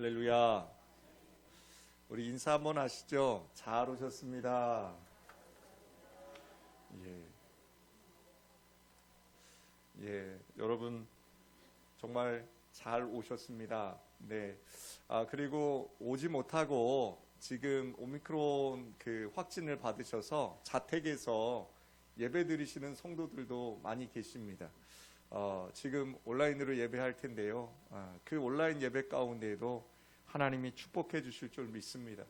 할렐루야. 우리 인사 한번 하시죠. 잘 오셨습니다. 여러분 정말 잘 오셨습니다. 네. 그리고 오지 못하고 지금 오미크론 확진을 받으셔서 자택에서 예배 드리시는 성도들도 많이 계십니다. 지금 온라인으로 예배할 텐데요. 그 온라인 예배 가운데에도 하나님이 축복해 주실 줄 믿습니다.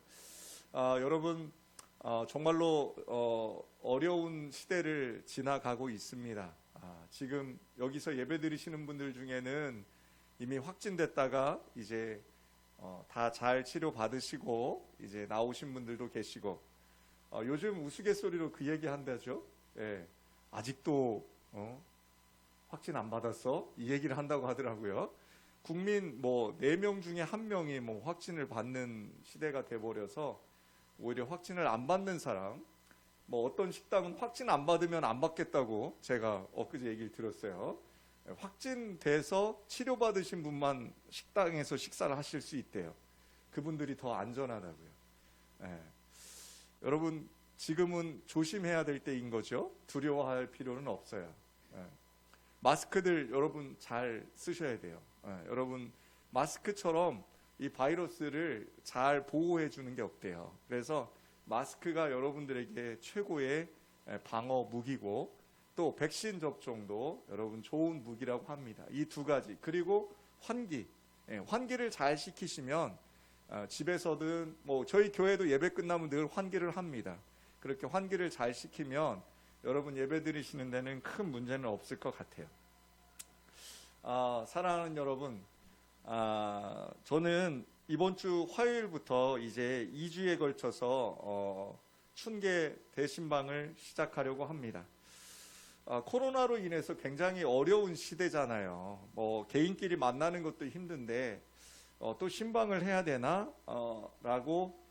여러분 정말로 어려운 시대를 지나가고 있습니다. 지금 여기서 예배 드리시는 분들 중에는 이미 확진됐다가 이제 다 잘 치료 받으시고 이제 나오신 분들도 계시고, 요즘 우스갯소리로 그 얘기 한다죠. 아직도 확진 안 받았어? 이 얘기를 한다고 하더라고요. 국민 4명 중에 1명이 확진을 받는 시대가 돼버려서 오히려 확진을 안 받는 사람, 어떤 식당은 확진 안 받으면 안 받겠다고 제가 엊그제 얘기를 들었어요. 확진돼서 치료받으신 분만 식당에서 식사를 하실 수 있대요. 그분들이 더 안전하다고요. 여러분 지금은 조심해야 될 때인 거죠. 두려워할 필요는 없어요. 마스크들 여러분 잘 쓰셔야 돼요. 여러분 마스크처럼 이 바이러스를 잘 보호해 주는 게 없대요. 그래서 마스크가 여러분들에게 최고의 방어 무기고, 또 백신 접종도 여러분 좋은 무기라고 합니다. 이 두 가지, 그리고 환기를 잘 시키시면 집에서든 저희 교회도 예배 끝나면 늘 환기를 합니다. 그렇게 환기를 잘 시키면 여러분 예배 드리시는 데는 큰 문제는 없을 것 같아요. 사랑하는 여러분, 저는 이번 주 화요일부터 이제 2주에 걸쳐서 춘계 대신방을 시작하려고 합니다. 코로나로 인해서 굉장히 어려운 시대잖아요. 개인끼리 만나는 것도 힘든데 또 신방을 해야 되나 라고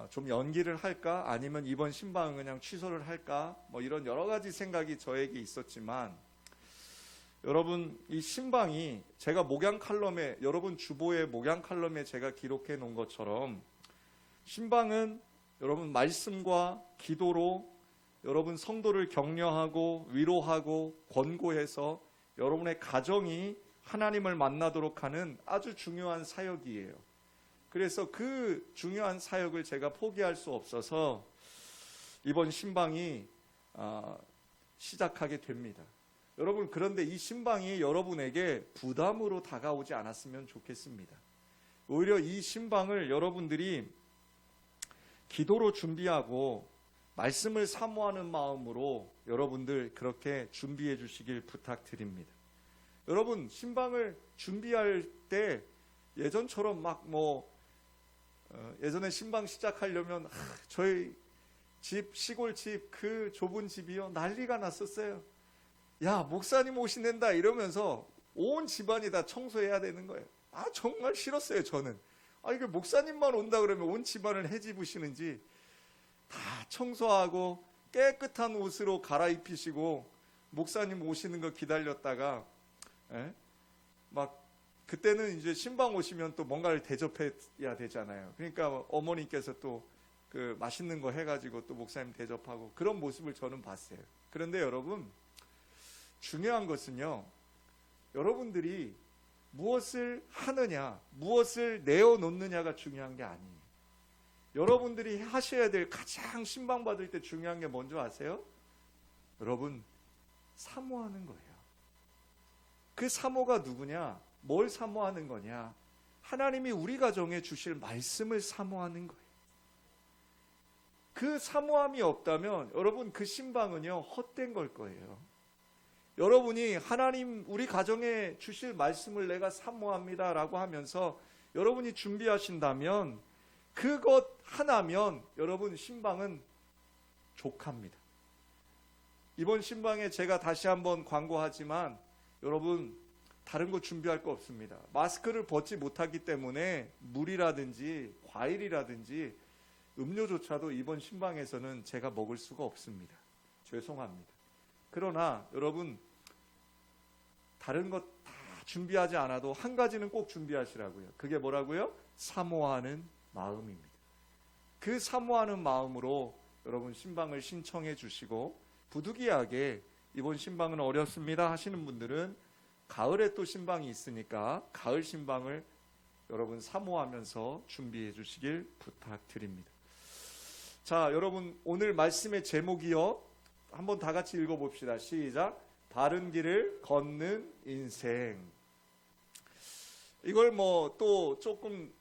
좀 연기를 할까, 아니면 이번 신방은 그냥 취소를 할까, 이런 여러 가지 생각이 저에게 있었지만, 여러분 이 신방이 제가 목양 칼럼에, 여러분 주보의 목양 칼럼에 제가 기록해 놓은 것처럼, 신방은 여러분 말씀과 기도로 여러분 성도를 격려하고 위로하고 권고해서 여러분의 가정이 하나님을 만나도록 하는 아주 중요한 사역이에요. 그래서 그 중요한 사역을 제가 포기할 수 없어서 이번 신방이 시작하게 됩니다. 여러분, 그런데 이 신방이 여러분에게 부담으로 다가오지 않았으면 좋겠습니다. 오히려 이 신방을 여러분들이 기도로 준비하고 말씀을 사모하는 마음으로 여러분들 그렇게 준비해 주시길 부탁드립니다. 여러분 신방을 준비할 때 예전처럼 예전에 신방 시작하려면 저희 집, 시골집, 그 좁은 집이요 난리가 났었어요. 야, 목사님 오신댄다 이러면서 온 집안이 다 청소해야 되는 거예요. 정말 싫었어요. 저는 이게 목사님만 온다 그러면 온 집안을 해집으시는지 다 청소하고 깨끗한 옷으로 갈아입히시고 목사님 오시는 거 기다렸다가 그때는 이제 신방 오시면 또 뭔가를 대접해야 되잖아요. 그러니까 어머니께서 또 그 맛있는 거 해가지고 또 목사님 대접하고, 그런 모습을 저는 봤어요. 그런데 여러분, 중요한 것은요, 여러분들이 무엇을 하느냐, 무엇을 내어놓느냐가 중요한 게 아니에요. 여러분들이 하셔야 될 가장 신방 받을 때 중요한 게 뭔지 아세요? 여러분, 사모하는 거예요. 그 사모가 누구냐? 뭘 사모하는 거냐? 하나님이 우리 가정에 주실 말씀을 사모하는 거예요. 그 사모함이 없다면 여러분 그 신방은요 헛된 걸 거예요. 여러분이 하나님 우리 가정에 주실 말씀을 내가 사모합니다 라고 하면서 여러분이 준비하신다면, 그것 하나면 여러분 신방은 족합니다. 이번 신방에 제가 다시 한번 광고하지만 여러분 다른 거 준비할 거 없습니다. 마스크를 벗지 못하기 때문에 물이라든지 과일이라든지 음료조차도 이번 신방에서는 제가 먹을 수가 없습니다. 죄송합니다. 그러나 여러분 다른 것 다 준비하지 않아도 한 가지는 꼭 준비하시라고요. 그게 뭐라고요? 사모하는 마음입니다. 그 사모하는 마음으로 여러분 신방을 신청해 주시고, 부득이하게 이번 신방은 어렵습니다 하시는 분들은 가을에 또 신방이 있으니까 가을 신방을 여러분 사모하면서 준비해 주시길 부탁드립니다. 자, 여러분 오늘 말씀의 제목이요, 한번 다 같이 읽어봅시다. 시작. 바른 길을 걷는 인생. 이걸 뭐 또 조금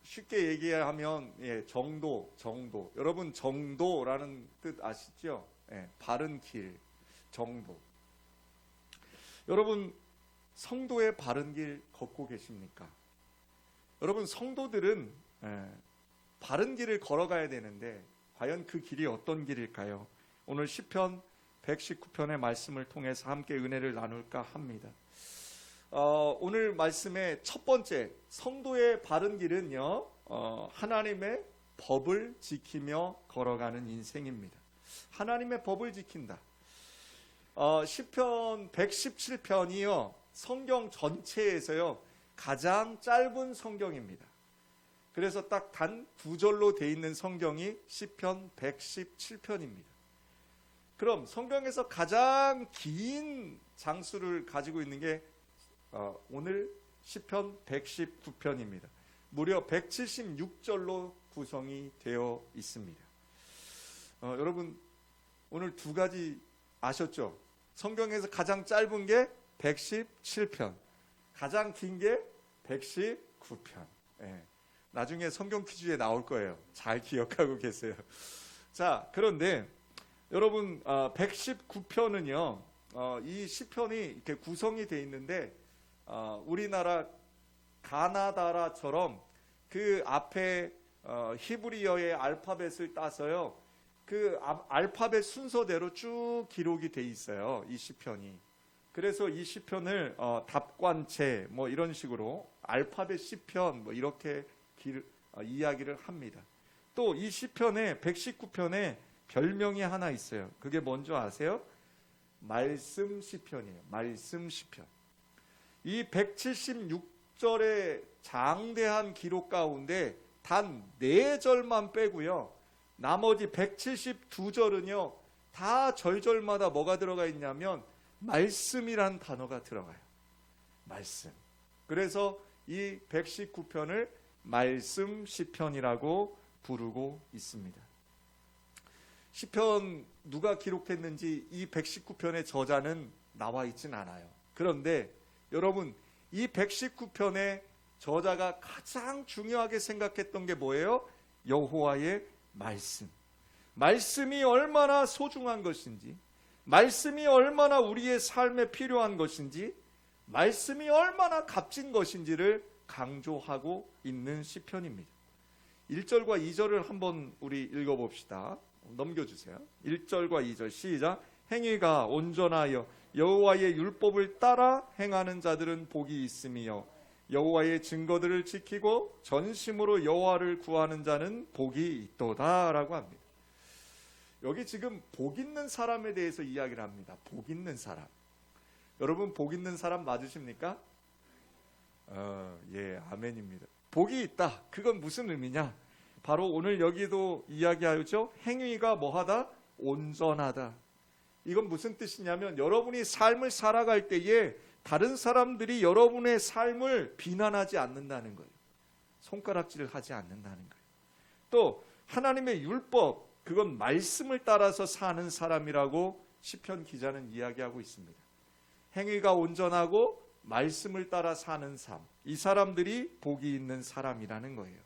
쉽게 얘기하면 정도. 여러분 정도라는 뜻 아시죠? 바른 길, 정도. 여러분 성도의 바른 길 걷고 계십니까? 여러분 성도들은 바른 길을 걸어가야 되는데 과연 그 길이 어떤 길일까요? 오늘 시편 119편의 말씀을 통해서 함께 은혜를 나눌까 합니다. 오늘 말씀의 첫 번째, 성도의 바른 길은요, 하나님의 법을 지키며 걸어가는 인생입니다. 하나님의 법을 지킨다. 시편 117편이요, 성경 전체에서요 가장 짧은 성경입니다. 그래서 딱 단 2절로 돼 있는 성경이 시편 117편입니다. 그럼 성경에서 가장 긴 장수를 가지고 있는 게 오늘 시편 119편입니다. 무려 176절로 구성이 되어 있습니다. 여러분 오늘 두 가지 아셨죠? 성경에서 가장 짧은 게 117편, 가장 긴 게 119편. 나중에 성경 퀴즈에 나올 거예요. 잘 기억하고 계세요. 자, 그런데 여러분 119편은요 이 시편이 이렇게 구성이 되어 있는데 우리나라 가나다라처럼 그 앞에 히브리어의 알파벳을 따서요 그 알파벳 순서대로 쭉 기록이 돼 있어요, 이 시편이. 그래서 이 시편을 답관체 뭐 이런 식으로 알파벳 시편 뭐 이렇게 이야기를 합니다. 또 이 시편에 119편에 별명이 하나 있어요. 그게 뭔지 아세요? 말씀 시편이에요. 말씀 시편. 이 176절의 장대한 기록 가운데 단 4절만 빼고요, 나머지 172절은요 다 절절마다 뭐가 들어가 있냐면 말씀이란 단어가 들어가요. 말씀. 그래서 이 119편을 말씀 시편이라고 부르고 있습니다. 시편 누가 기록했는지 이 119편의 저자는 나와 있진 않아요. 그런데 여러분 이 119편의 저자가 가장 중요하게 생각했던 게 뭐예요? 여호와의 말씀. 말씀이 얼마나 소중한 것인지, 말씀이 얼마나 우리의 삶에 필요한 것인지, 말씀이 얼마나 값진 것인지를 강조하고 있는 시편입니다. 1절과 2절을 한번 우리 읽어봅시다. 넘겨주세요. 1절과 2절 시작. 행위가 온전하여 여호와의 율법을 따라 행하는 자들은 복이 있으며 여호와의 증거들을 지키고 전심으로 여호와를 구하는 자는 복이 있도다 라고 합니다. 여기 지금 복 있는 사람에 대해서 이야기를 합니다. 복 있는 사람. 여러분 복 있는 사람 맞으십니까? 예, 아멘입니다. 복이 있다. 그건 무슨 의미냐? 바로 오늘 여기도 이야기하죠. 행위가 뭐하다? 온전하다. 이건 무슨 뜻이냐면 여러분이 삶을 살아갈 때에 다른 사람들이 여러분의 삶을 비난하지 않는다는 거예요. 손가락질을 하지 않는다는 거예요. 또 하나님의 율법, 그건 말씀을 따라서 사는 사람이라고 시편 기자는 이야기하고 있습니다. 행위가 온전하고 말씀을 따라 사는 삶, 이 사람들이 복이 있는 사람이라는 거예요.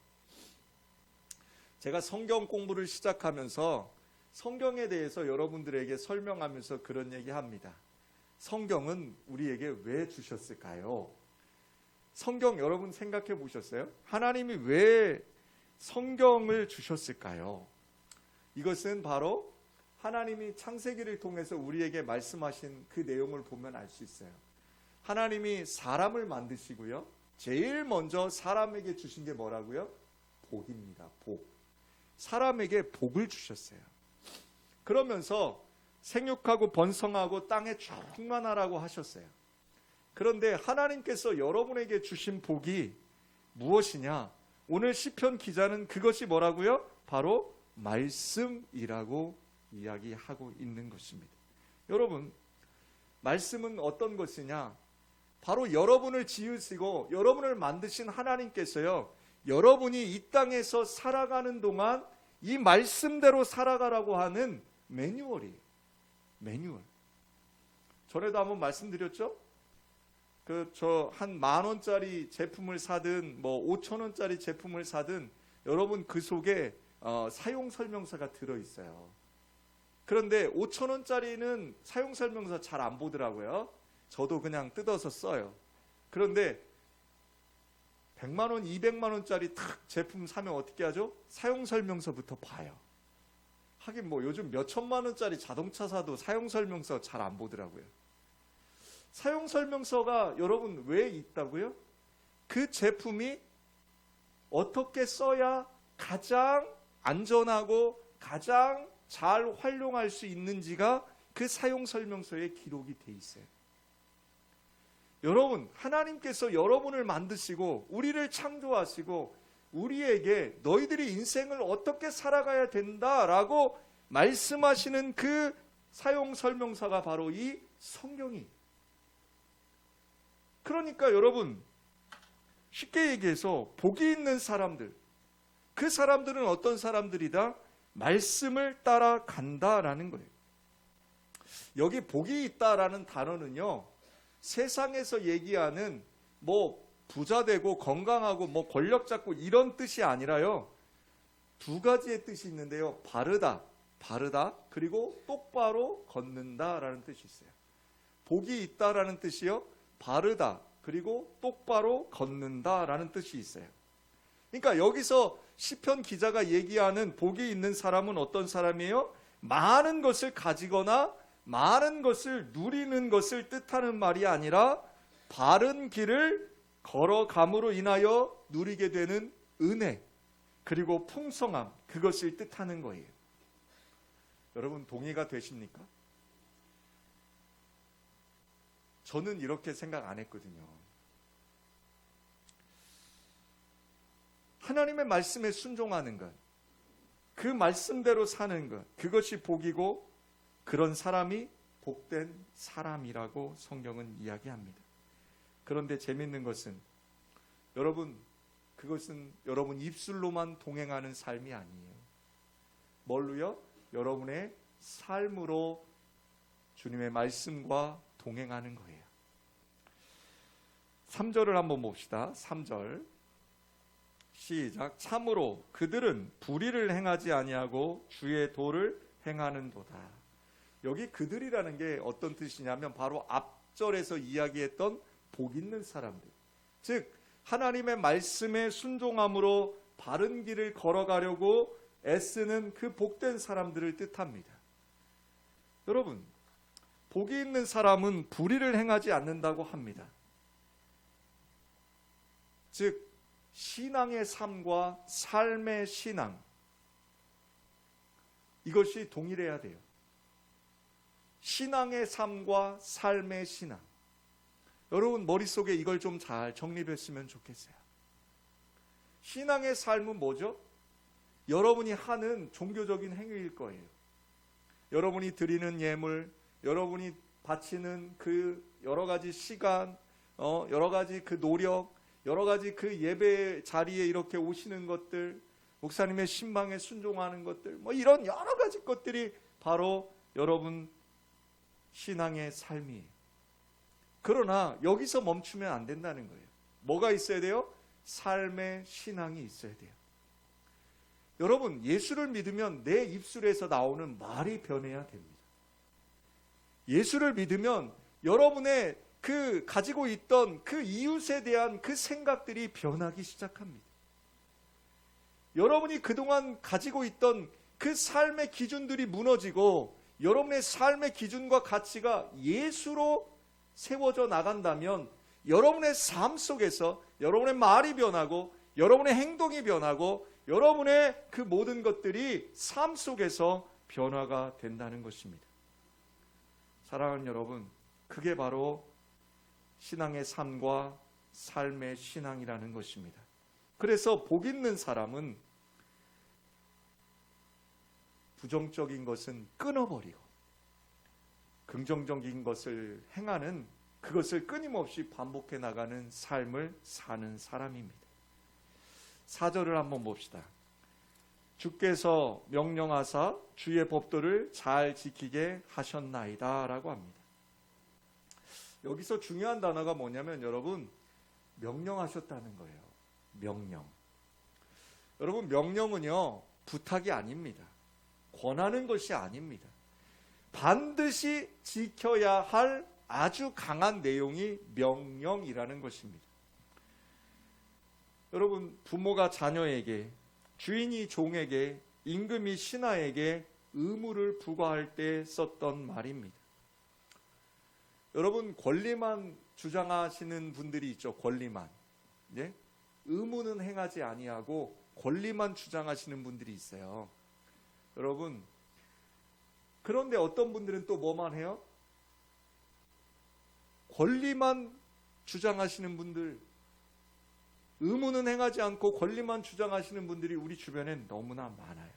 제가 성경 공부를 시작하면서 성경에 대해서 여러분들에게 설명하면서 그런 얘기합니다. 성경은 우리에게 왜 주셨을까요? 성경 여러분 생각해 보셨어요? 하나님이 왜 성경을 주셨을까요? 이것은 바로 하나님이 창세기를 통해서 우리에게 말씀하신 그 내용을 보면 알 수 있어요. 하나님이 사람을 만드시고요, 제일 먼저 사람에게 주신 게 뭐라고요? 복입니다. 복. 사람에게 복을 주셨어요. 그러면서 생육하고 번성하고 땅에 충만하라고 하셨어요. 그런데 하나님께서 여러분에게 주신 복이 무엇이냐? 오늘 시편 기자는 그것이 뭐라고요? 바로 말씀이라고 이야기하고 있는 것입니다. 여러분, 말씀은 어떤 것이냐? 바로 여러분을 지으시고 여러분을 만드신 하나님께서요, 여러분이 이 땅에서 살아가는 동안 이 말씀대로 살아가라고 하는 매뉴얼이에요. 매뉴얼. 전에도 한번 말씀드렸죠? 저 한 10,000원짜리 제품을 사든 뭐 5,000원짜리 제품을 사든 여러분 그 속에 사용 설명서가 들어 있어요. 그런데 5,000원짜리는 사용 설명서 잘 안 보더라고요. 저도 그냥 뜯어서 써요. 그런데 100만 원, 200만 원짜리 탁 제품 사면 어떻게 하죠? 사용 설명서부터 봐요. 하긴 뭐 요즘 몇 천만 원짜리 자동차 사도 사용 설명서 잘 안 보더라고요. 사용 설명서가 여러분 왜 있다고요? 그 제품이 어떻게 써야 가장 안전하고 가장 잘 활용할 수 있는지가 그 사용 설명서에 기록이 돼 있어요. 여러분, 하나님께서 여러분을 만드시고 우리를 창조하시고 우리에게 너희들이 인생을 어떻게 살아가야 된다라고 말씀하시는 그 사용 설명서가 바로 이 성경이. 그러니까 여러분, 쉽게 얘기해서 복이 있는 사람들, 그 사람들은 어떤 사람들이다? 말씀을 따라간다라는 거예요. 여기 복이 있다라는 단어는요, 세상에서 얘기하는 뭐 부자 되고 건강하고 뭐 권력 잡고 이런 뜻이 아니라요, 두 가지의 뜻이 있는데요. 바르다, 그리고 똑바로 걷는다라는 뜻이 있어요. 복이 있다라는 뜻이요, 바르다, 그리고 똑바로 걷는다라는 뜻이 있어요. 그러니까 여기서 시편 기자가 얘기하는 복이 있는 사람은 어떤 사람이에요? 많은 것을 가지거나 많은 것을 누리는 것을 뜻하는 말이 아니라 바른 길을 걸어감으로 인하여 누리게 되는 은혜, 그리고 풍성함, 그것을 뜻하는 거예요. 여러분 동의가 되십니까? 저는 이렇게 생각 안 했거든요. 하나님의 말씀에 순종하는 것, 그 말씀대로 사는 것, 그것이 복이고 그런 사람이 복된 사람이라고 성경은 이야기합니다. 그런데 재밌는 것은 여러분, 그것은 여러분 입술로만 동행하는 삶이 아니에요. 뭘로요? 여러분의 삶으로 주님의 말씀과 동행하는 거예요. 3절을 한번 봅시다. 3절 시작. 참으로 그들은 불의를 행하지 아니하고 주의 도를 행하는도다. 여기 그들이라는 게 어떤 뜻이냐면 바로 앞절에서 이야기했던 복 있는 사람들, 즉 하나님의 말씀에 순종함으로 바른 길을 걸어가려고 애쓰는 그 복된 사람들을 뜻합니다. 여러분, 복이 있는 사람은 불의를 행하지 않는다고 합니다. 즉 신앙의 삶과 삶의 신앙, 이것이 동일해야 돼요. 신앙의 삶과 삶의 신앙. 여러분 머릿속에 이걸 좀 잘 정립했으면 좋겠어요. 신앙의 삶은 뭐죠? 여러분이 하는 종교적인 행위일 거예요. 여러분이 드리는 예물, 여러분이 바치는 그 여러 가지 시간, 여러 가지 그 노력, 여러 가지 그 예배 자리에 이렇게 오시는 것들, 목사님의 신방에 순종하는 것들, 뭐 이런 여러 가지 것들이 바로 여러분 신앙의 삶이에요. 그러나 여기서 멈추면 안 된다는 거예요. 뭐가 있어야 돼요? 삶의 신앙이 있어야 돼요. 여러분, 예수를 믿으면 내 입술에서 나오는 말이 변해야 됩니다. 예수를 믿으면 여러분의 그 가지고 있던 그 이웃에 대한 그 생각들이 변하기 시작합니다. 여러분이 그동안 가지고 있던 그 삶의 기준들이 무너지고 여러분의 삶의 기준과 가치가 예수로 세워져 나간다면 여러분의 삶 속에서 여러분의 말이 변하고 여러분의 행동이 변하고 여러분의 그 모든 것들이 삶 속에서 변화가 된다는 것입니다. 사랑하는 여러분, 그게 바로 신앙의 삶과 삶의 신앙이라는 것입니다. 그래서 복 있는 사람은 부정적인 것은 끊어버리고 긍정적인 것을 행하는, 그것을 끊임없이 반복해 나가는 삶을 사는 사람입니다. 4절을 한번 봅시다. 주께서 명령하사 주의 법도를 잘 지키게 하셨나이다 라고 합니다. 여기서 중요한 단어가 뭐냐면 여러분, 명령하셨다는 거예요. 명령. 여러분, 명령은요 부탁이 아닙니다. 권하는 것이 아닙니다. 반드시 지켜야 할 아주 강한 내용이 명령이라는 것입니다. 여러분, 부모가 자녀에게, 주인이 종에게, 임금이 신하에게 의무를 부과할 때 썼던 말입니다. 여러분, 권리만 주장하시는 분들이 있죠. 권리만. 예? 의무는 행하지 아니하고 권리만 주장하시는 분들이 있어요. 여러분, 그런데 어떤 분들은 또 뭐만 해요? 권리만 주장하시는 분들, 의무는 행하지 않고 권리만 주장하시는 분들이 우리 주변엔 너무나 많아요.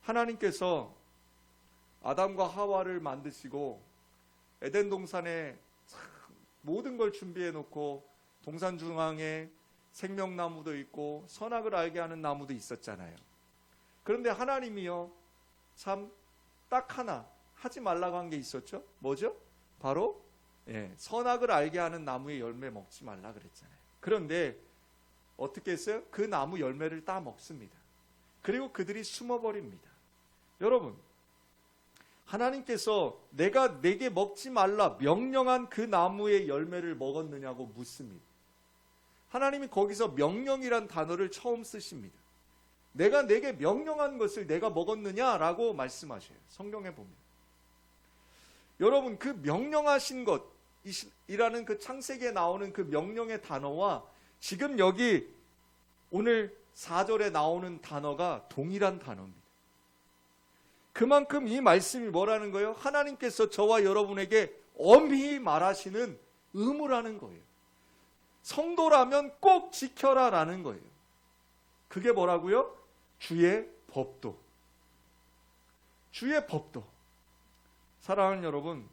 하나님께서 아담과 하와를 만드시고 에덴 동산에 모든 걸 준비해 놓고 동산 중앙에 생명나무도 있고 선악을 알게 하는 나무도 있었잖아요. 그런데 하나님이요, 참 딱 하나 하지 말라고 한 게 있었죠. 뭐죠? 바로 선악을 알게 하는 나무의 열매 먹지 말라 그랬잖아요. 그런데 어떻게 했어요? 그 나무 열매를 따 먹습니다. 그리고 그들이 숨어버립니다. 여러분, 하나님께서 내가 내게 먹지 말라 명령한 그 나무의 열매를 먹었느냐고 묻습니다. 하나님이 거기서 명령이란 단어를 처음 쓰십니다. 내가 내게 명령한 것을 내가 먹었느냐라고 말씀하셔요. 성경에 보면. 여러분, 그 명령하신 것이라는 그 창세기에 나오는 그 명령의 단어와 지금 여기 오늘 4절에 나오는 단어가 동일한 단어입니다. 그만큼 이 말씀이 뭐라는 거예요? 하나님께서 저와 여러분에게 엄히 말하시는 의무라는 거예요. 성도라면 꼭 지켜라라는 거예요. 그게 뭐라고요? 주의 법도. 주의 법도. 사랑하는 여러분,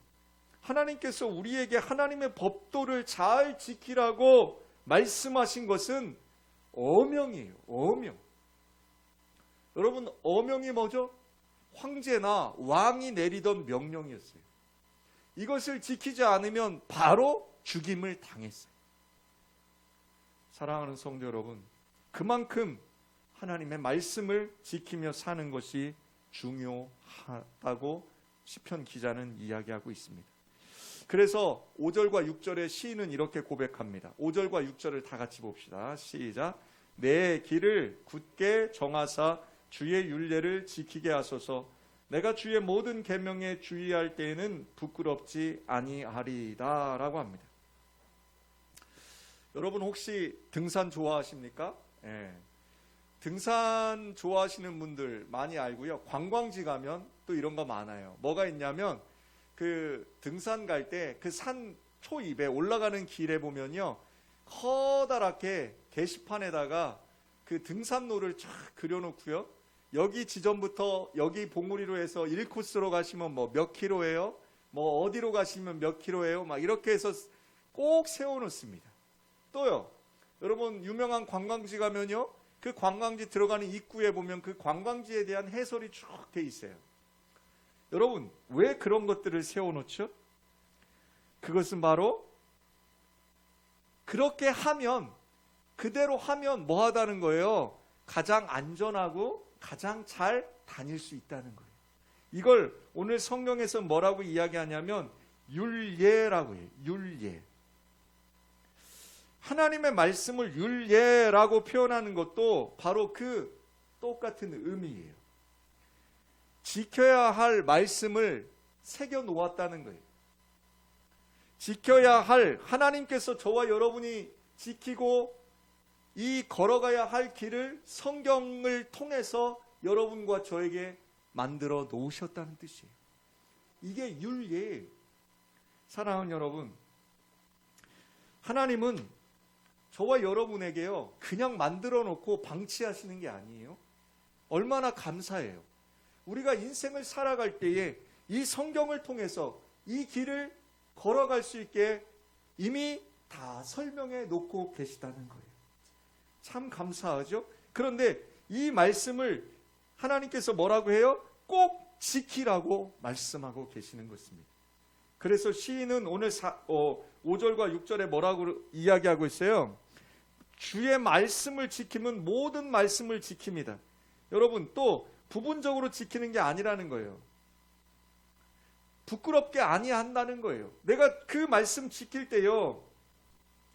하나님께서 우리에게 하나님의 법도를 잘 지키라고 말씀하신 것은 어명이에요. 어명. 여러분, 어명이 뭐죠? 황제나 왕이 내리던 명령이었어요. 이것을 지키지 않으면 바로 죽임을 당했어요. 사랑하는 성도 여러분, 그만큼 하나님의 말씀을 지키며 사는 것이 중요하다고 시편 기자는 이야기하고 있습니다. 그래서 5절과 6절의 시인은 이렇게 고백합니다. 5절과 6절을 다 같이 봅시다. 시작. 내 길을 굳게 정하사 주의 율례를 지키게 하소서. 내가 주의 모든 계명에 주의할 때에는 부끄럽지 아니하리이다 라고 합니다. 여러분, 혹시 등산 좋아하십니까? 등산 좋아하시는 분들 많이 알고요. 관광지 가면 또 이런 거 많아요. 뭐가 있냐면 그 등산 갈 때 그 산 초입에 올라가는 길에 보면요, 커다랗게 게시판에다가 그 등산로를 쫙 그려놓고요. 여기 지점부터 여기 봉우리로 해서 1코스로 가시면 뭐 몇 킬로예요? 뭐 어디로 가시면 몇 킬로예요? 막 이렇게 해서 꼭 세워놓습니다. 또요, 여러분, 유명한 관광지 가면요, 그 관광지 들어가는 입구에 보면 그 관광지에 대한 해설이 쭉 돼 있어요. 여러분, 왜 그런 것들을 세워놓죠? 그것은 바로 그렇게 하면, 그대로 하면 뭐 하다는 거예요? 가장 안전하고 가장 잘 다닐 수 있다는 거예요. 이걸 오늘 성경에서 뭐라고 이야기하냐면 율례라고 해요. 율례. 하나님의 말씀을 율례라고 표현하는 것도 바로 그 똑같은 의미예요. 지켜야 할 말씀을 새겨 놓았다는 거예요. 지켜야 할, 하나님께서 저와 여러분이 지키고 이 걸어가야 할 길을 성경을 통해서 여러분과 저에게 만들어 놓으셨다는 뜻이에요. 이게 율례예요. 사랑하는 여러분, 하나님은 저와 여러분에게요, 그냥 만들어 놓고 방치하시는 게 아니에요. 얼마나 감사해요. 우리가 인생을 살아갈 때에 이 성경을 통해서 이 길을 걸어갈 수 있게 이미 다 설명해 놓고 계시다는 거예요. 참 감사하죠? 그런데 이 말씀을 하나님께서 뭐라고 해요? 꼭 지키라고 말씀하고 계시는 것입니다. 그래서 시인은 오늘 5절과 6절에 뭐라고 이야기하고 있어요? 주의 말씀을 지키면 모든 말씀을 지킵니다. 여러분, 또 부분적으로 지키는 게 아니라는 거예요. 부끄럽게 아니한다는 거예요. 내가 그 말씀 지킬 때요,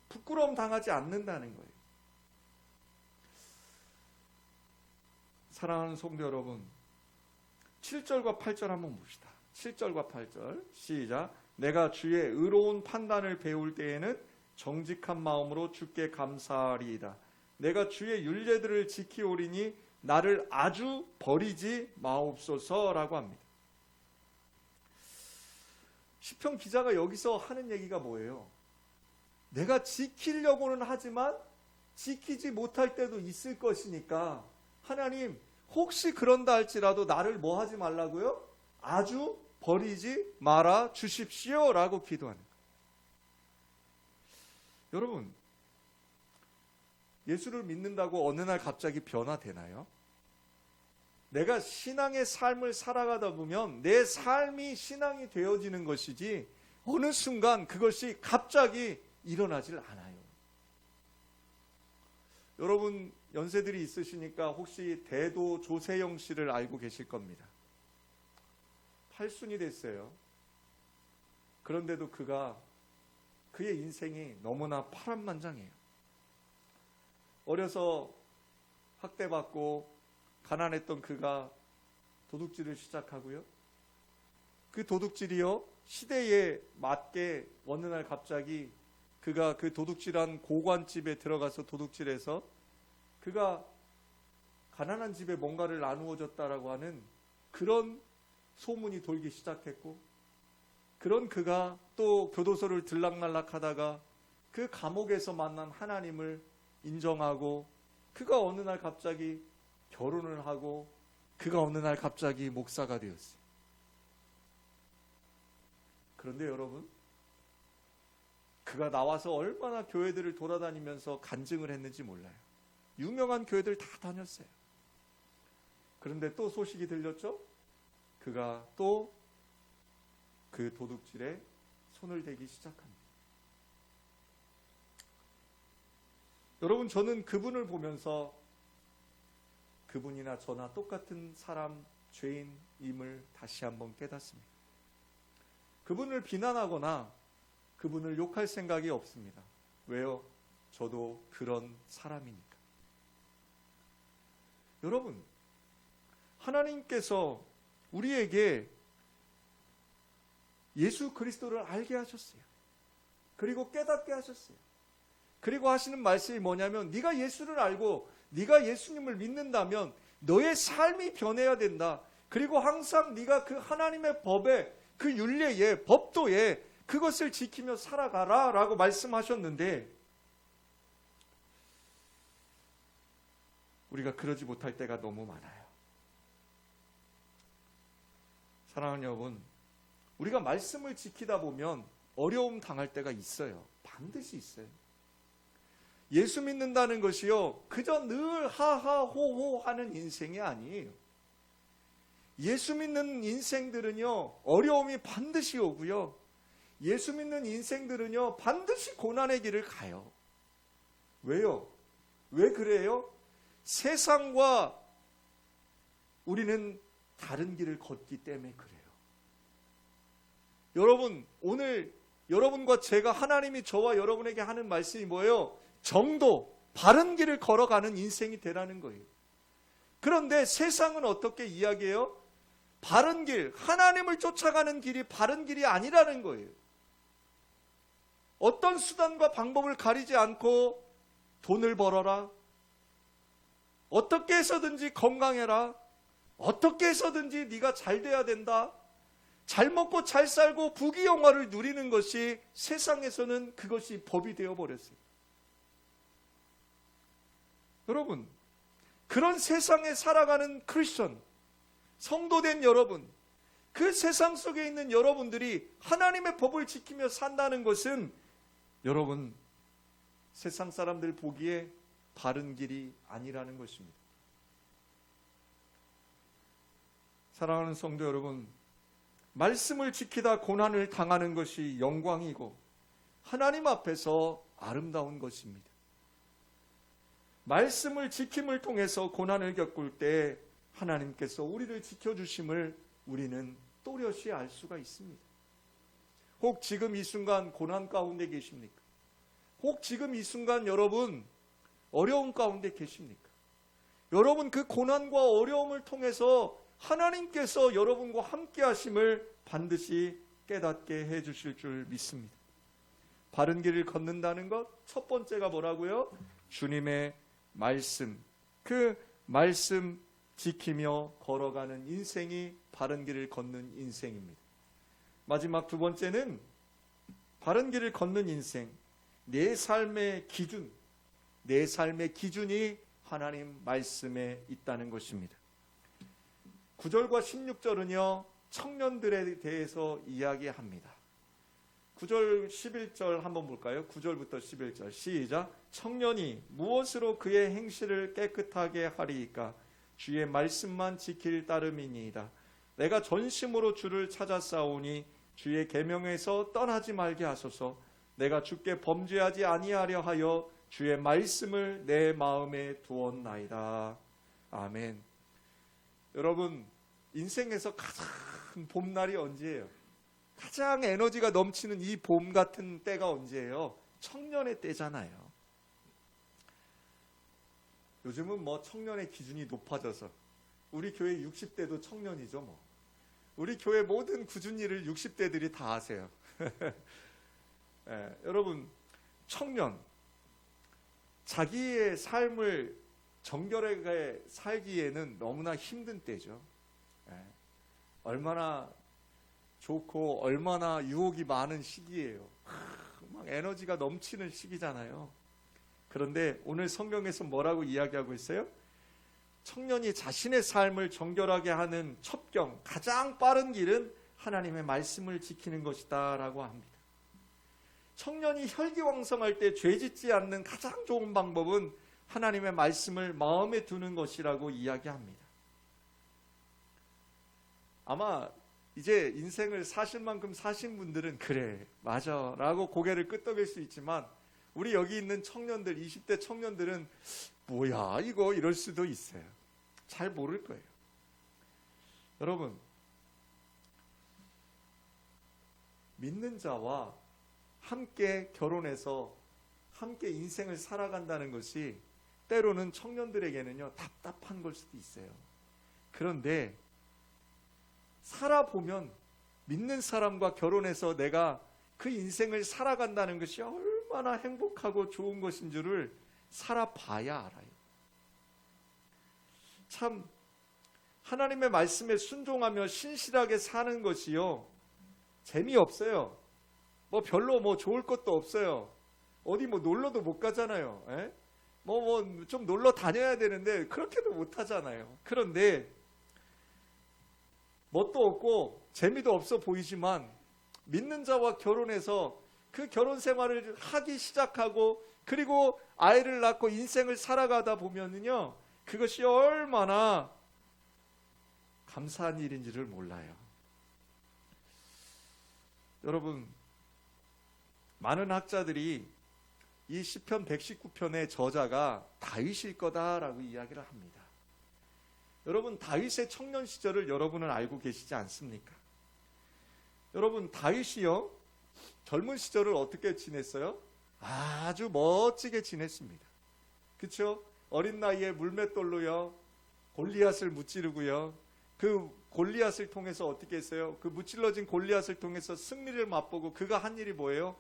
부끄러움 당하지 않는다는 거예요. 사랑하는 성도 여러분, 7절과 8절 한번 봅시다. 7절과 8절 시작. 내가 주의 의로운 판단을 배울 때에는 정직한 마음으로 주께 감사하리이다. 내가 주의 율례들을 지키오리니 나를 아주 버리지 마옵소서라고 합니다. 시편 기자가 여기서 하는 얘기가 뭐예요? 내가 지키려고는 하지만 지키지 못할 때도 있을 것이니까 하나님, 혹시 그런다 할지라도 나를 뭐 하지 말라고요? 아주 버리지 말아 주십시오 라고 기도하는 거예요. 여러분, 예수를 믿는다고 어느 날 갑자기 변화되나요? 내가 신앙의 삶을 살아가다 보면 내 삶이 신앙이 되어지는 것이지 어느 순간 그것이 갑자기 일어나질 않아요. 여러분 연세들이 있으시니까 혹시 대도 조세영 씨를 알고 계실 겁니다. 팔순이 됐어요. 그런데도 그의 인생이 너무나 파란만장해요. 어려서 학대받고 가난했던 그가 도둑질을 시작하고요. 그 도둑질이요, 시대에 맞게 어느 날 갑자기 그가 그 도둑질한 고관집에 들어가서 도둑질해서 그가 가난한 집에 뭔가를 나누어 줬다라고 하는 그런 소문이 돌기 시작했고, 그런 그가 또 교도소를 들락날락 하다가 그 감옥에서 만난 하나님을 인정하고, 그가 어느 날 갑자기 결혼을 하고, 그가 어느 날 갑자기 목사가 되었어요. 그런데 여러분, 그가 나와서 얼마나 교회들을 돌아다니면서 간증을 했는지 몰라요. 유명한 교회들 다 다녔어요. 그런데 또 소식이 들렸죠? 그가 또 그 도둑질에 손을 대기 시작합니다. 여러분, 저는 그분을 보면서 그분이나 저나 똑같은 사람, 죄인임을 다시 한번 깨닫습니다. 그분을 비난하거나 그분을 욕할 생각이 없습니다. 왜요? 저도 그런 사람이니까. 여러분, 하나님께서 우리에게 예수 그리스도를 알게 하셨어요. 그리고 깨닫게 하셨어요. 그리고 하시는 말씀이 뭐냐면, 네가 예수를 알고 네가 예수님을 믿는다면 너의 삶이 변해야 된다. 그리고 항상 네가 그 하나님의 법에, 그 율례에, 법도에 그것을 지키며 살아가라 라고 말씀하셨는데, 우리가 그러지 못할 때가 너무 많아요. 사랑하는 여러분, 우리가 말씀을 지키다 보면 어려움 당할 때가 있어요. 반드시 있어요. 예수 믿는다는 것이요, 그저 늘 하하호호 하는 인생이 아니에요. 예수 믿는 인생들은요, 어려움이 반드시 오고요, 예수 믿는 인생들은요, 반드시 고난의 길을 가요. 왜요? 왜 그래요? 세상과 우리는 다른 길을 걷기 때문에 그래요. 여러분, 오늘 여러분과 제가, 하나님이 저와 여러분에게 하는 말씀이 뭐예요? 정도, 바른 길을 걸어가는 인생이 되라는 거예요. 그런데 세상은 어떻게 이야기해요? 바른 길, 하나님을 쫓아가는 길이 바른 길이 아니라는 거예요. 어떤 수단과 방법을 가리지 않고 돈을 벌어라, 어떻게 해서든지 건강해라, 어떻게 해서든지 네가 잘 돼야 된다, 잘 먹고 잘 살고 부귀영화를 누리는 것이 세상에서는 그것이 법이 되어버렸어요. 여러분, 그런 세상에 살아가는 크리스천, 성도된 여러분, 그 세상 속에 있는 여러분들이 하나님의 법을 지키며 산다는 것은 여러분, 세상 사람들 보기에 바른 길이 아니라는 것입니다. 사랑하는 성도 여러분, 말씀을 지키다 고난을 당하는 것이 영광이고 하나님 앞에서 아름다운 것입니다. 말씀을 지킴을 통해서 고난을 겪을 때 하나님께서 우리를 지켜주심을 우리는 또렷이 알 수가 있습니다. 혹 지금 이 순간 고난 가운데 계십니까? 혹 지금 이 순간 여러분 어려움 가운데 계십니까? 여러분 그 고난과 어려움을 통해서 하나님께서 여러분과 함께 하심을 반드시 깨닫게 해주실 줄 믿습니다. 바른 길을 걷는다는 것, 첫 번째가 뭐라고요? 주님의 말씀, 그 말씀 지키며 걸어가는 인생이 바른 길을 걷는 인생입니다. 마지막 두 번째는 바른 길을 걷는 인생, 내 삶의 기준, 내 삶의 기준이 하나님 말씀에 있다는 것입니다. 9절과 16절은요 청년들에 대해서 이야기합니다. 9절 11절 한번 볼까요? 9절부터 11절 시작. 청년이 무엇으로 그의 행실을 깨끗하게 하리이까? 주의 말씀만 지킬 따름이니이다. 내가 전심으로 주를 찾았사오니 주의 계명에서 떠나지 말게 하소서. 내가 주께 범죄하지 아니하려 하여 주의 말씀을 내 마음에 두었나이다. 아멘. 여러분, 인생에서 가장 봄날이 언제예요? 가장 에너지가 넘치는 이 봄 같은 때가 언제예요? 청년의 때잖아요. 요즘은 뭐 청년의 기준이 높아져서 우리 교회 60대도 청년이죠 뭐. 우리 교회 모든 굳은 일을 60대들이 다 하세요. 여러분, 청년, 자기의 삶을 정결하게 살기에는 너무나 힘든 때죠. 얼마나 좋고 얼마나 유혹이 많은 시기예요. 막 에너지가 넘치는 시기잖아요. 그런데 오늘 성경에서 뭐라고 이야기하고 있어요? 청년이 자신의 삶을 정결하게 하는 첩경, 가장 빠른 길은 하나님의 말씀을 지키는 것이다 라고 합니다. 청년이 혈기왕성할 때 죄짓지 않는 가장 좋은 방법은 하나님의 말씀을 마음에 두는 것이라고 이야기합니다. 아마 이제 인생을 사실 만큼 사신 분들은 그래 맞아 라고 고개를 끄덕일 수 있지만 우리 여기 있는 청년들, 20대 청년들은 뭐야 이거 이럴 수도 있어요. 잘 모를 거예요. 여러분, 믿는 자와 함께 결혼해서 함께 인생을 살아간다는 것이 때로는 청년들에게는요 답답한 걸 수도 있어요. 그런데 살아보면 믿는 사람과 결혼해서 내가 그 인생을 살아간다는 것이 얼마나 행복하고 좋은 것인 줄을 살아봐야 알아요. 참 하나님의 말씀에 순종하며 신실하게 사는 것이요 재미없어요. 뭐 별로 뭐 좋을 것도 없어요. 어디 뭐 놀러도 못 가잖아요. 뭐 좀 놀러 다녀야 되는데 그렇게도 못 하잖아요. 그런데 뭣도 없고 재미도 없어 보이지만 믿는 자와 결혼해서 그 결혼 생활을 하기 시작하고 그리고 아이를 낳고 인생을 살아가다 보면은요 그것이 얼마나 감사한 일인지를 몰라요. 여러분, 많은 학자들이 이 시편 119편의 저자가 다윗일 거다라고 이야기를 합니다. 여러분, 다윗의 청년 시절을 여러분은 알고 계시지 않습니까? 여러분, 다윗이요 젊은 시절을 어떻게 지냈어요? 아주 멋지게 지냈습니다. 그렇죠? 어린 나이에 물맷돌로요 골리앗을 무찌르고요 그 골리앗을 통해서 어떻게 했어요? 그 무찔러진 골리앗을 통해서 승리를 맛보고 그가 한 일이 뭐예요?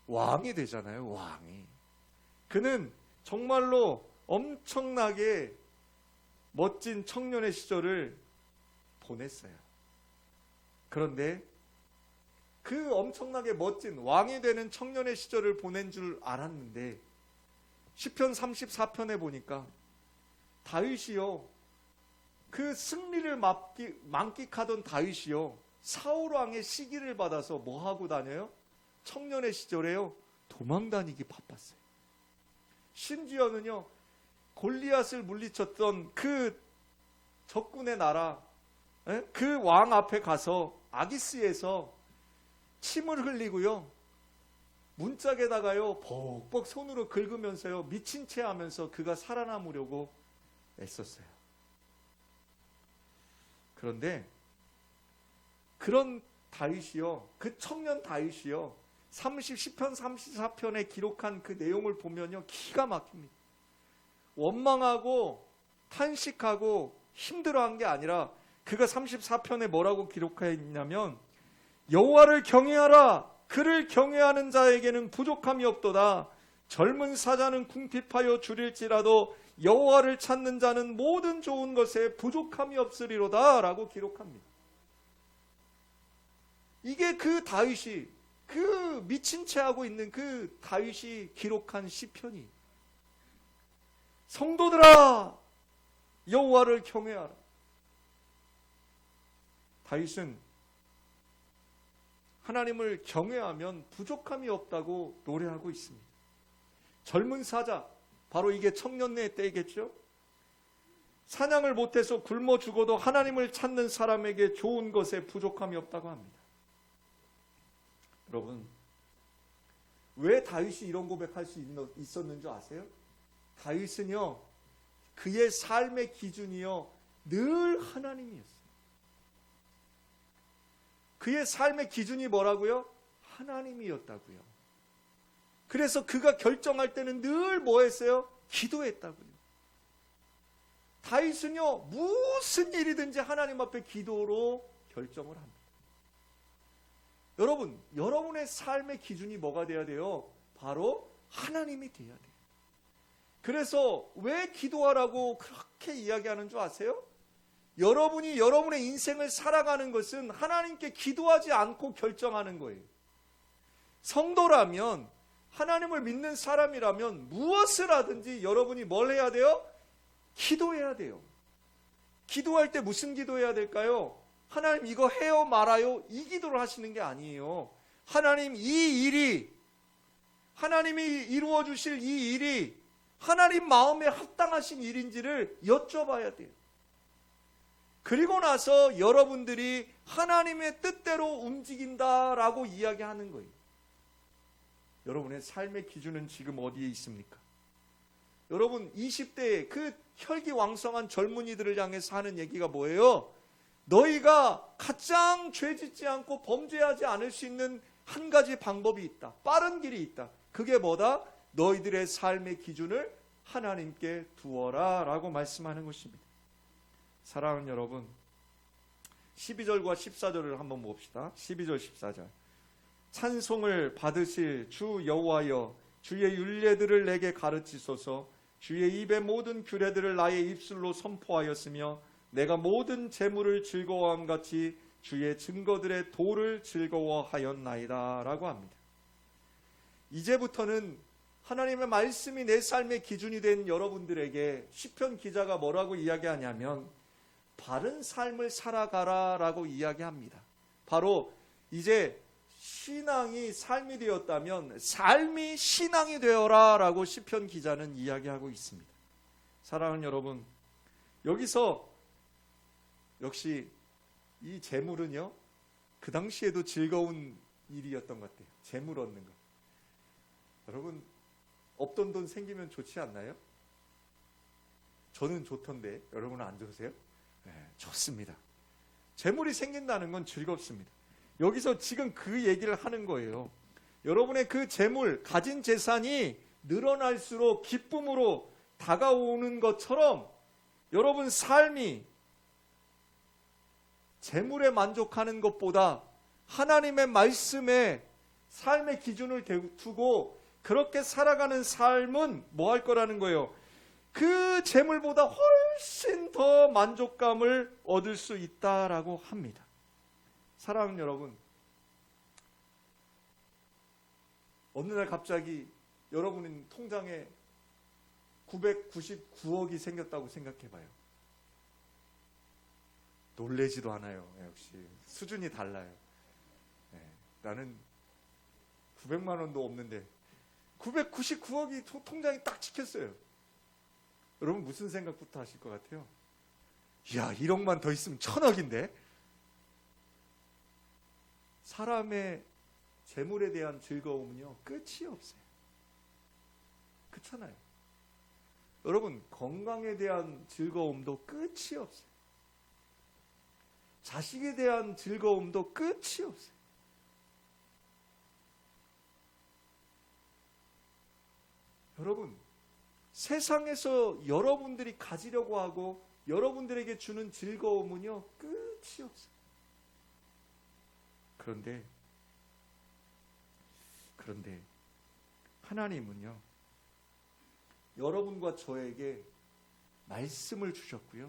왕이 되잖아요. 왕이. 그는 정말로 그런데 그 엄청나게 멋진 왕이 되는 청년의 시절을 보낸 줄 알았는데 시편 34편에 보니까 다윗이요, 그 승리를 만끽하던 다윗이요, 사울 왕의 시기를 받아서 뭐 하고 다녀요? 청년의 시절에요, 도망 다니기 바빴어요. 심지어는요, 골리앗을 물리쳤던 그 적군의 나라, 그 왕 앞에 가서 아기스에서 침을 흘리고요, 문짝에다가요 벅벅 손으로 긁으면서요 미친 채 하면서 그가 살아남으려고 애썼어요. 그런데 그런 다윗이요, 그 청년 다윗이요, 시편 34편에 기록한 그 내용을 보면요 기가 막힙니다. 원망하고 탄식하고 힘들어한 게 아니라 그가 34편에 뭐라고 기록했냐면, 여호와를 경외하라. 그를 경외하는 자에게는 부족함이 없도다. 젊은 사자는 궁핍하여 줄일지라도 여호와를 찾는 자는 모든 좋은 것에 부족함이 없으리로다 라고 기록합니다. 이게 그 다윗이, 그 미친 채 하고 있는 그 다윗이 기록한 시편이, 성도들아 여호와를 경외하라. 다윗은 하나님을 경외하면 부족함이 없다고 노래하고 있습니다. 젊은 사자, 바로 이게 청년의 때겠죠. 사냥을 못해서 굶어 죽어도 하나님을 찾는 사람에게 좋은 것에 부족함이 없다고 합니다. 여러분, 왜 다윗이 이런 고백할 수 있었는 줄 아세요? 다윗은요, 그의 삶의 기준이요 늘 하나님이었어요. 그의 삶의 기준이 뭐라고요? 하나님이었다고요. 그래서 그가 결정할 때는 늘 뭐 했어요? 기도했다고요. 다윗은요 무슨 일이든지 하나님 앞에 기도로 결정을 합니다. 여러분, 여러분의 삶의 기준이 뭐가 돼야 돼요? 바로 하나님이 돼야 돼요. 그래서 왜 기도하라고 그렇게 이야기하는 줄 아세요? 여러분이 여러분의 인생을 살아가는 것은 하나님께 기도하지 않고 결정하는 거예요. 성도라면, 하나님을 믿는 사람이라면 무엇을 하든지 여러분이 뭘 해야 돼요? 기도해야 돼요. 기도할 때 무슨 기도해야 될까요? 하나님 이거 해요 말아요 이 기도를 하시는 게 아니에요. 하나님 이 일이, 하나님이 이루어 주실 이 일이 하나님 마음에 합당하신 일인지를 여쭤봐야 돼요. 그리고 나서 여러분들이 하나님의 뜻대로 움직인다라고 이야기하는 거예요. 여러분의 삶의 기준은 지금 어디에 있습니까? 여러분 20대의 그 혈기왕성한 젊은이들을 향해서 하는 얘기가 뭐예요? 너희가 가장 죄짓지 않고 범죄하지 않을 수 있는 한 가지 방법이 있다. 빠른 길이 있다. 그게 뭐다? 너희들의 삶의 기준을 하나님께 두어라 라고 말씀하는 것입니다. 사랑하는 여러분, 12절과 14절을 한번 봅시다. 12절 14절. 찬송을 받으실 주 여호와여, 주의 율례들을 내게 가르치소서. 주의 입의 모든 규례들을 나의 입술로 선포하였으며 내가 모든 재물을 즐거워함 같이 주의 증거들의 도를 즐거워하였나이다 라고 합니다. 이제부터는 하나님의 말씀이 내 삶의 기준이 된 여러분들에게 시편 기자가 뭐라고 이야기하냐면 바른 삶을 살아가라 라고 이야기합니다. 바로 이제 신앙이 삶이 되었다면 삶이 신앙이 되어라 라고 시편 기자는 이야기하고 있습니다. 사랑하는 여러분, 여기서 역시 이 재물은요 그 당시에도 즐거운 일이었던 것 같아요. 재물 얻는 것. 여러분, 없던 돈 생기면 좋지 않나요? 저는 좋던데 여러분은 안 좋으세요? 네, 좋습니다. 재물이 생긴다는 건 즐겁습니다. 여기서 지금 그 얘기를 하는 거예요. 여러분의 그 재물, 가진 재산이 늘어날수록 기쁨으로 다가오는 것처럼 여러분 삶이 재물에 만족하는 것보다 하나님의 말씀에 삶의 기준을 두고 그렇게 살아가는 삶은 뭐 할 거라는 거예요? 그 재물보다 훨씬 더 만족감을 얻을 수 있다라고 합니다. 사랑하는 여러분, 어느 날 갑자기 여러분 통장에 999억이 생겼다고 생각해봐요. 놀래지도 않아요. 역시 수준이 달라요. 나는 900만 원도 없는데 999억이 통장에 딱 찍혔어요. 여러분 무슨 생각부터 하실 것 같아요? 이야, 1억만 더 있으면 1000억인데? 사람의 재물에 대한 즐거움은요, 끝이 없어요. 그렇잖아요. 여러분, 건강에 대한 즐거움도 끝이 없어요. 자식에 대한 즐거움도 끝이 없어요. 여러분, 세상에서 여러분들이 가지려고 하고 여러분들에게 주는 즐거움은요, 끝이 없어요. 그런데 하나님은요, 여러분과 저에게 말씀을 주셨고요.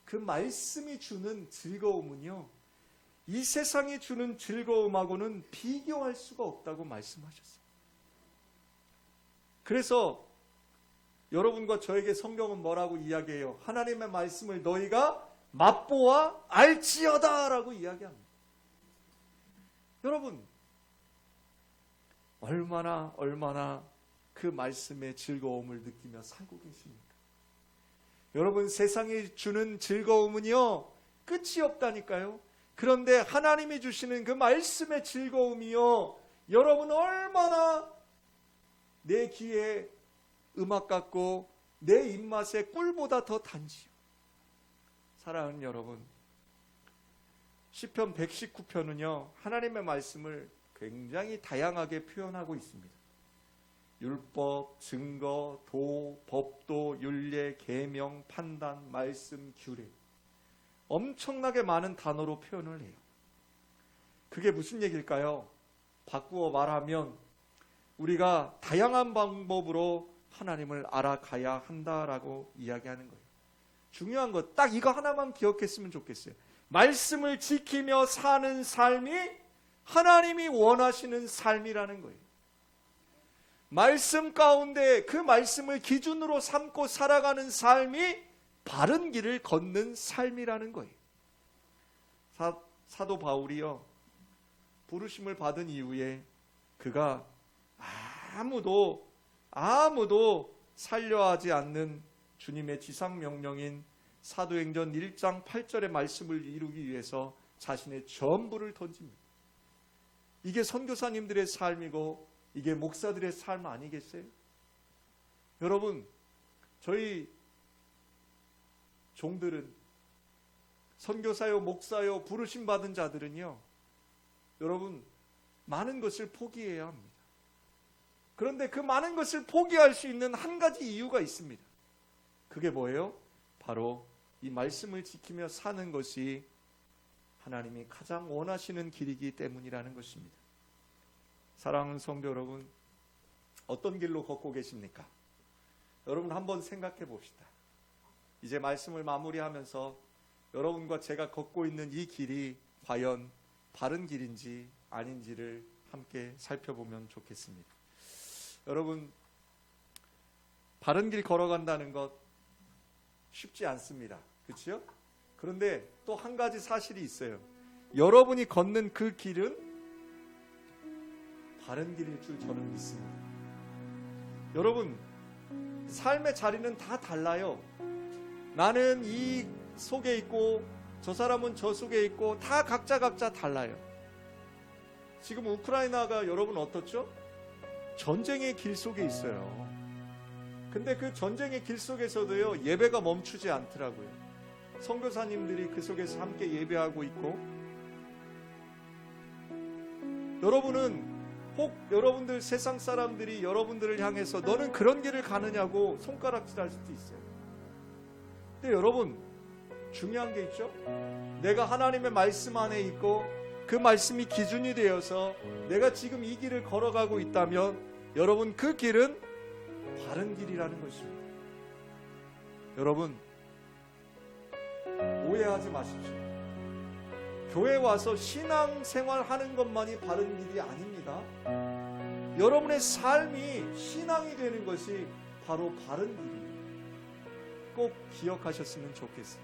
그 말씀이 주는 즐거움은요, 이 세상이 주는 즐거움하고는 비교할 수가 없다고 말씀하셨어요. 그래서 여러분과 저에게 성경은 뭐라고 이야기해요? 하나님의 말씀을 너희가 맛보아 알지어다 라고 이야기합니다. 여러분, 얼마나 그 말씀의 즐거움을 느끼며 살고 계십니까? 여러분, 세상이 주는 즐거움은요, 끝이 없다니까요. 그런데 하나님이 주시는 그 말씀의 즐거움이요, 여러분 얼마나 내 귀에 음악 같고 내 입맛에 꿀보다 더 단지요. 사랑하는 여러분, 시편 119편은요 하나님의 말씀을 굉장히 다양하게 표현하고 있습니다. 율법, 증거, 도, 법도, 율례, 계명, 판단, 말씀, 규례, 엄청나게 많은 단어로 표현을 해요. 그게 무슨 얘기일까요? 바꾸어 말하면 우리가 다양한 방법으로 하나님을 알아가야 한다라고 이야기하는 거예요. 중요한 것, 딱 이거 하나만 기억했으면 좋겠어요. 말씀을 지키며 사는 삶이 하나님이 원하시는 삶이라는 거예요. 말씀 가운데 그 말씀을 기준으로 삼고 살아가는 삶이 바른 길을 걷는 삶이라는 거예요. 사도 바울이요, 부르심을 받은 이후에 그가 아무도 살려하지 않는 주님의 지상명령인 사도행전 1장 8절의 말씀을 이루기 위해서 자신의 전부를 던집니다. 이게 선교사님들의 삶이고 이게 목사들의 삶 아니겠어요? 여러분, 저희 종들은, 선교사요, 목사요, 부르심 받은 자들은요, 여러분 많은 것을 포기해야 합니다. 그런데 그 많은 것을 포기할 수 있는 한 가지 이유가 있습니다. 그게 뭐예요? 바로 이 말씀을 지키며 사는 것이 하나님이 가장 원하시는 길이기 때문이라는 것입니다. 사랑하는 성도 여러분, 어떤 길로 걷고 계십니까? 여러분 한번 생각해 봅시다. 이제 말씀을 마무리하면서 여러분과 제가 걷고 있는 이 길이 과연 바른 길인지 아닌지를 함께 살펴보면 좋겠습니다. 여러분, 바른 길 걸어간다는 것 쉽지 않습니다. 그렇죠? 그런데 또 한 가지 사실이 있어요. 여러분이 걷는 그 길은 바른 길일 줄 저는 믿습니다. 여러분, 삶의 자리는 다 달라요. 나는 이 속에 있고 저 사람은 저 속에 있고 다 각자 달라요. 지금 우크라이나가 여러분 어떻죠? 전쟁의 길 속에 있어요. 근데 그 전쟁의 길 속에서도요, 예배가 멈추지 않더라고요. 선교사님들이 그 속에서 함께 예배하고 있고, 여러분은 혹 여러분들 세상 사람들이 여러분들을 향해서 너는 그런 길을 가느냐고 손가락질할 수도 있어요. 근데 여러분, 중요한 게 있죠? 내가 하나님의 말씀 안에 있고 그 말씀이 기준이 되어서 내가 지금 이 길을 걸어가고 있다면 여러분 그 길은 바른 길이라는 것입니다. 여러분, 오해하지 마십시오. 교회 와서 신앙생활 하는 것만이 바른 길이 아닙니다. 여러분의 삶이 신앙이 되는 것이 바로 바른 길이에요. 꼭 기억하셨으면 좋겠어요.